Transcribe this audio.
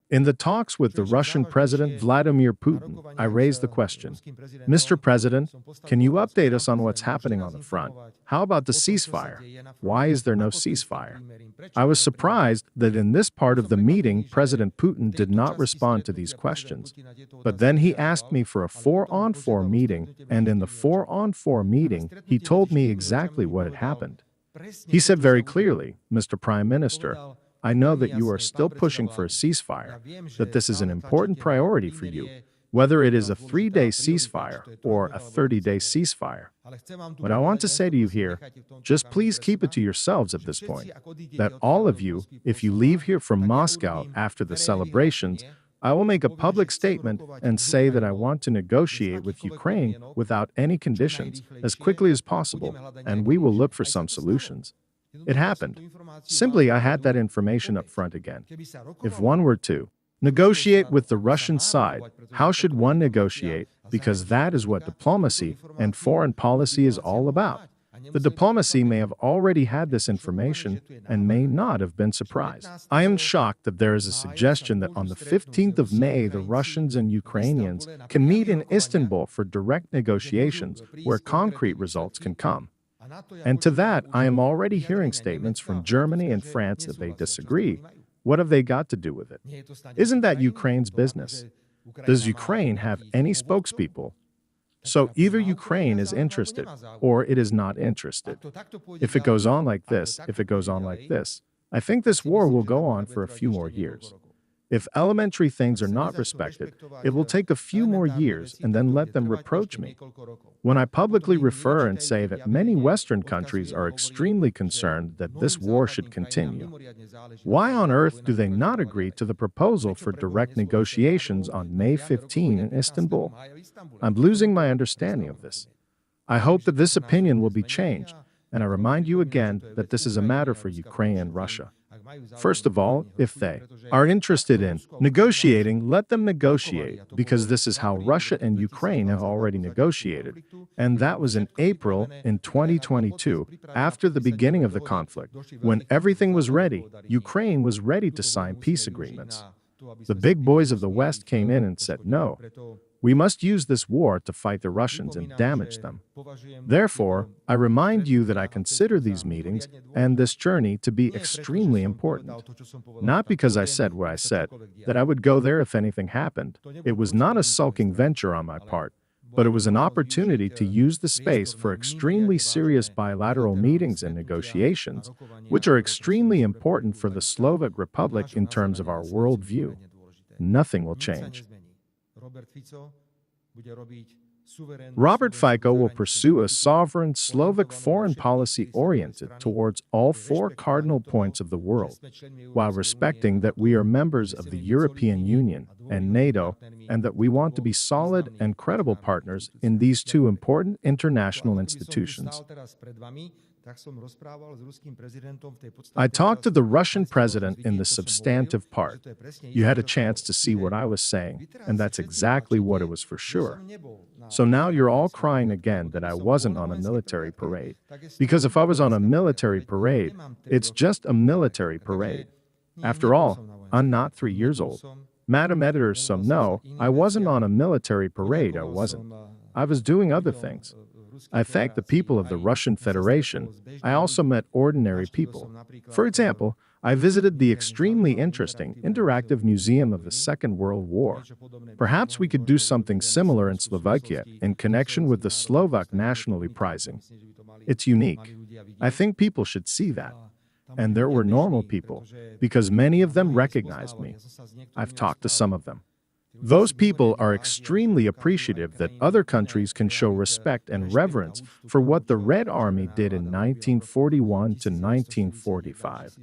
In the talks with the Russian President Vladimir Putin, I raised the question, Mr. President, can you update us on what's happening on the front? How about the ceasefire? Why is there no ceasefire? I was surprised that in this part of the meeting, President Putin did not respond to these questions. But then he asked me for a 4-on-4 meeting, and in the 4-on-4 meeting, he told me exactly what had happened. He said very clearly, Mr. Prime Minister, I know that you are still pushing for a ceasefire, that this is an important priority for you, whether it is a 3-day ceasefire or a 30-day ceasefire. What I want to say to you here, just please keep it to yourselves at this point, that all of you, if you leave here from Moscow after the celebrations, I will make a public statement and say that I want to negotiate with Ukraine without any conditions as quickly as possible, and we will look for some solutions. It happened. Simply, I had that information up front again. If one were to negotiate with the Russian side, how should one negotiate? Because that is what diplomacy and foreign policy is all about. The diplomacy may have already had this information and may not have been surprised. I am shocked that there is a suggestion that on the 15th of May, the Russians and Ukrainians can meet in Istanbul for direct negotiations where concrete results can come. And to that, I am already hearing statements from Germany and France that they disagree. What have they got to do with it? Isn't that Ukraine's business? Does Ukraine have any spokespeople? So either Ukraine is interested or it is not interested. If it goes on like this, I think this war will go on for a few more years. If elementary things are not respected, it will take a few more years and then let them reproach me. When I publicly refer and say that many Western countries are extremely concerned that this war should continue, why on earth do they not agree to the proposal for direct negotiations on May 15 in Istanbul? I'm losing my understanding of this. I hope that this opinion will be changed, and I remind you again that this is a matter for Ukraine and Russia. First of all, if they are interested in negotiating, let them negotiate, because this is how Russia and Ukraine have already negotiated. And that was in April in 2022, after the beginning of the conflict. When everything was ready, Ukraine was ready to sign peace agreements. The big boys of the West came in and said, no, we must use this war to fight the Russians and damage them. Therefore, I remind you that I consider these meetings and this journey to be extremely important. Not because I said what I said, that I would go there if anything happened. It was not a sulking venture on my part, but it was an opportunity to use the space for extremely serious bilateral meetings and negotiations, which are extremely important for the Slovak Republic in terms of our worldview. Nothing will change. Robert Fico will pursue a sovereign Slovak foreign policy oriented towards all 4 cardinal points of the world, while respecting that we are members of the European Union and NATO, and that we want to be solid and credible partners in these 2 important international institutions. I talked to the Russian president in the substantive part. You had a chance to see what I was saying, and that's exactly what it was for sure. So now you're all crying again that I wasn't on a military parade. Because if I was on a military parade, it's just a military parade. After all, I'm not 3 years old. Madam Editor, so no, I wasn't on a military parade, I wasn't. I was doing other things. I thank the people of the Russian Federation. I also met ordinary people. For example, I visited the extremely interesting interactive museum of the Second World War. Perhaps we could do something similar in Slovakia in connection with the Slovak national uprising. It's unique. I think people should see that. And there were normal people, because many of them recognized me. I've talked to some of them. Those people are extremely appreciative that other countries can show respect and reverence for what the Red Army did in 1941 to 1945.